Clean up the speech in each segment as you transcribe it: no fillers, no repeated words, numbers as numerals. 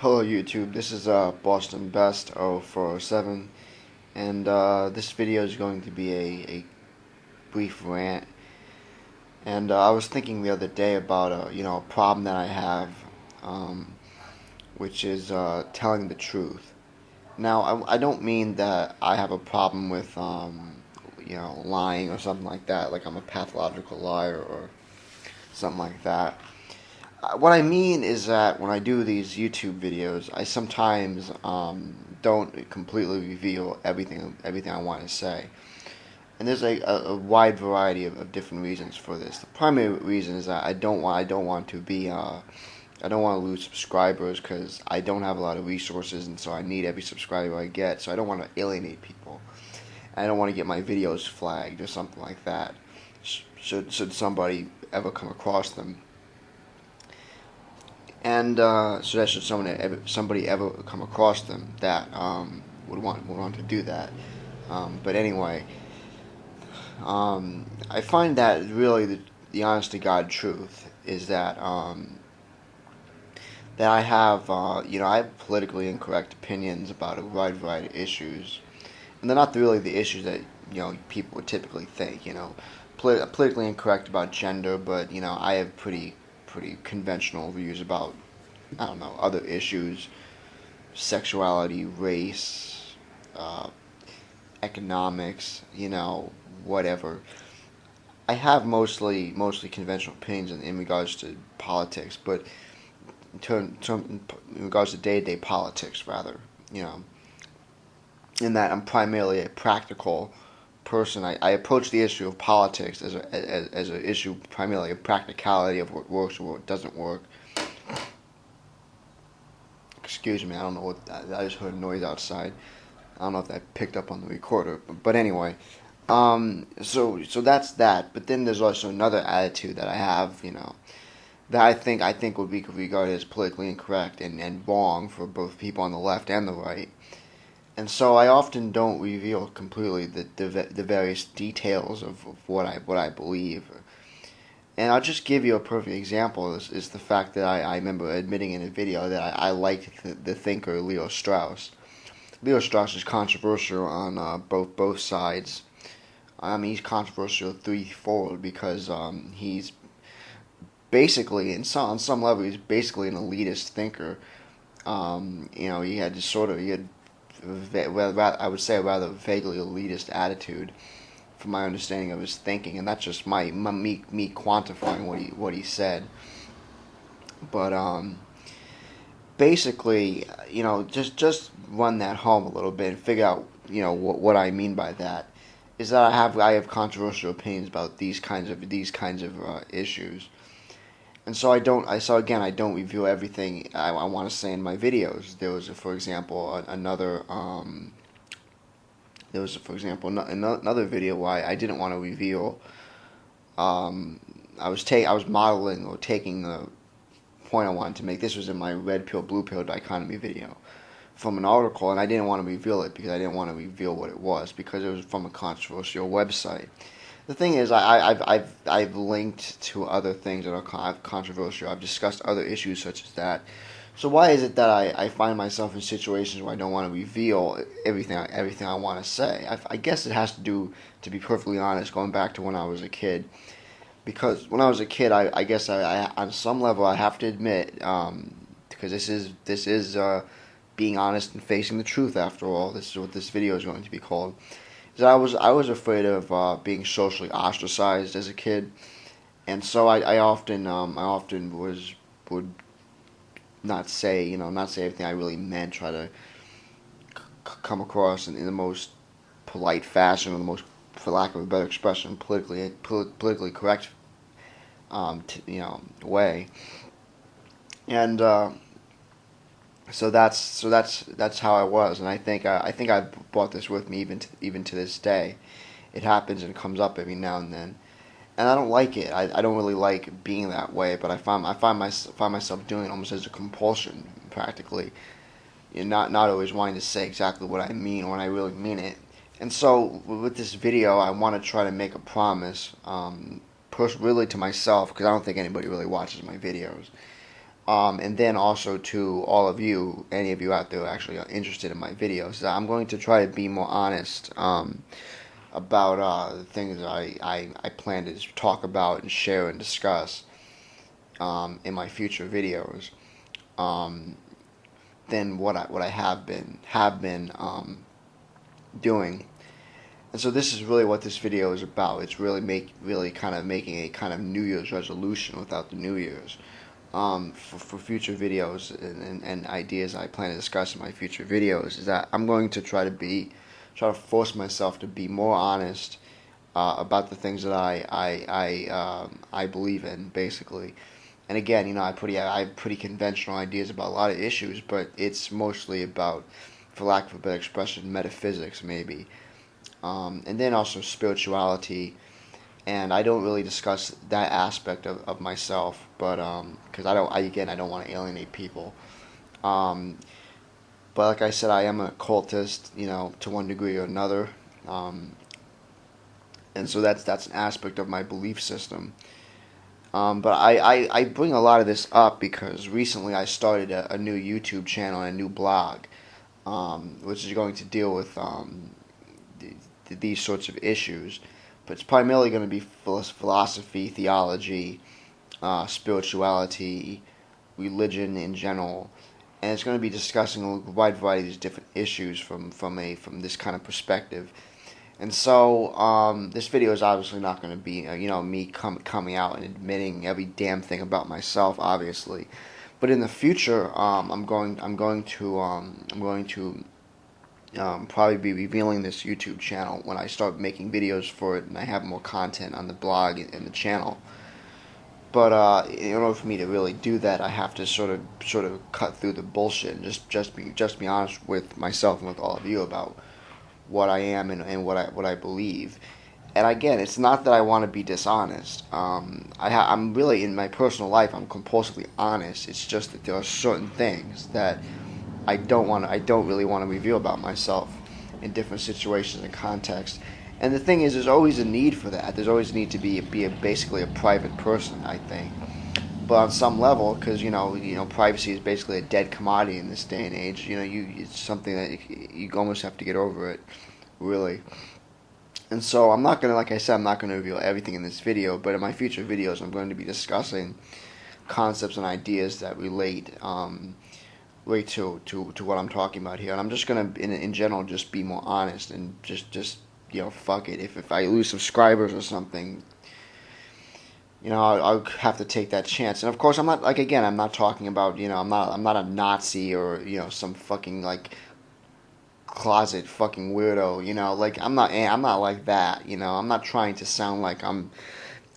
Hello YouTube, this is Boston Best 0407, and this video is going to be a brief rant. And I was thinking the other day about a problem that I have, um, which is telling the truth. Now I don't mean that I have a problem with lying or something like that, like I'm a pathological liar or something like that. What I mean is that when I do these YouTube videos, I sometimes don't completely reveal everything I want to say, and there's a wide variety of different reasons for this. The primary reason is that I don't want to be I don't want to lose subscribers because I don't have a lot of resources, and so I need every subscriber I get. So I don't want to alienate people. I don't want to get my videos flagged or something like that. Should somebody ever come across them. And so that should somebody ever come across them that would want to do that. But anyway, I find that really the honest to God truth is that that I have politically incorrect opinions about a wide variety of issues, and they're not really the issues that people would typically think. Politically incorrect about gender, but I have pretty conventional views about, I don't know, other issues, sexuality, race, uh, economics, whatever. I have mostly conventional opinions in regards to politics, but in regards to day-to-day politics, rather, in that I'm primarily a practical person. I approach the issue of politics as an issue primarily of practicality of what works or what doesn't work. Excuse me, I don't know what I just heard a noise outside. I don't know if that picked up on the recorder, but anyway, so that's that. But then there's also another attitude that I have, that I think would be regarded as politically incorrect and wrong for both people on the left and the right. And so I often don't reveal completely the various details of what I believe. And I'll just give you a perfect example. Is the fact that I remember admitting in a video that I liked the thinker Leo Strauss. Leo Strauss is controversial on both sides. I mean, he's controversial threefold because he's basically, on some level, he's basically an elitist thinker. He had I would say a rather vaguely elitist attitude, from my understanding of his thinking, and that's just me quantifying what he said. But basically, just run that home a little bit and figure out what I mean by that. Is that I have controversial opinions about these kinds of issues, and so I don't review everything I want to say in my videos. There was, for example, another video where I didn't want to reveal. I was modeling or taking the point I wanted to make. This was in my red pill blue pill dichotomy video from an article, and I didn't want to reveal it because I didn't want to reveal what it was because it was from a controversial website. The thing is, I've linked to other things that are controversial. I've discussed other issues such as that. So why is it that I find myself in situations where I don't want to reveal everything I want to say? I guess it has to do, to be perfectly honest, going back to when I was a kid. Because when I was a kid, I guess I on some level I have to admit, because this is being honest and facing the truth. After all, this is what this video is going to be called. Is that I was afraid of being socially ostracized as a kid, and so I often would not say everything I really meant. Try to come across in the most polite fashion, or the most, for lack of a better expression, politically correct way. And so that's how I was, and I think I've brought this with me even to this day. It happens and comes up every now and then, and I don't like it. I don't really like being that way, but I find myself doing it almost as a compulsion, practically. Not always wanting to say exactly what I mean when I really mean it. And so with this video, I want to try to make a promise, really to myself, because I don't think anybody really watches my videos. And then also to all of you, any of you out there who actually are interested in my videos, I'm going to try to be more honest about the things I plan to talk about and share and discuss in my future videos um, than what I have been doing. And so this is really what this video is about. It's really kind of making a kind of New Year's resolution without the New Year's. For future videos and ideas I plan to discuss in my future videos is that I'm going to try to force myself to be more honest about the things that I believe in, basically. And again, I have pretty conventional ideas about a lot of issues, but it's mostly about, for lack of a better expression, metaphysics maybe, and then also spirituality. And I don't really discuss that aspect of myself, but because I don't want to alienate people. Um, but like I said, I am an occultist, to one degree or another, um, and so that's an aspect of my belief system. But I bring a lot of this up because recently I started a new YouTube channel and a new blog, which is going to deal with these sorts of issues. But it's primarily going to be philosophy, theology, spirituality, religion in general, and it's going to be discussing a wide variety of these different issues from this kind of perspective. And so this video is obviously not going to be me coming out and admitting every damn thing about myself, obviously. But in the future, I'm going to probably be revealing this YouTube channel when I start making videos for it and I have more content on the blog and the channel. But in order for me to really do that, I have to sort of cut through the bullshit and just be honest with myself and with all of you about what I am and what I believe. And again, it's not that I want to be dishonest. I'm really, in my personal life, I'm compulsively honest. It's just that there are certain things that I don't really want to reveal about myself in different situations and contexts. And the thing is, there's always a need for that. There's always a need to be basically a private person, I think. But on some level, because privacy is basically a dead commodity in this day and age. It's something that you almost have to get over it, really. And so like I said, I'm not gonna reveal everything in this video. But in my future videos, I'm going to be discussing concepts and ideas that relate to what I'm talking about here. And I'm just gonna, in general, just be more honest and just fuck it. If I lose subscribers or something, I'll have to take that chance. And of course, I'm not, like, again, I'm not talking about, I'm not a Nazi or, some fucking, like, closet fucking weirdo, like, I'm not like that, I'm not trying to sound like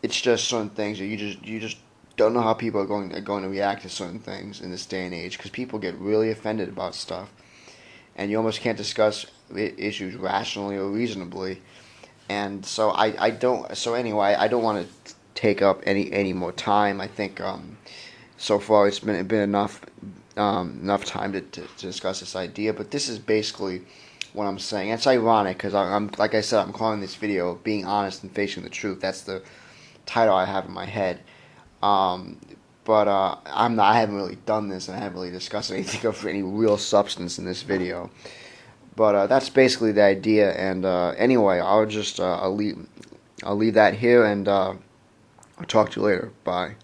it's just certain things that you just don't know how people are going to react to certain things in this day and age, because people get really offended about stuff, and you almost can't discuss issues rationally or reasonably. And so anyway, I don't want to take up any more time. I think so far it's been enough time to discuss this idea. But this is basically what I'm saying. It's ironic because I'm like I said, I'm calling this video "Being Honest and Facing the Truth." That's the title I have in my head. But I haven't really done this, and I haven't really discussed anything of any real substance in this video. But that's basically the idea. And anyway, I'll leave that here, and I'll talk to you later. Bye.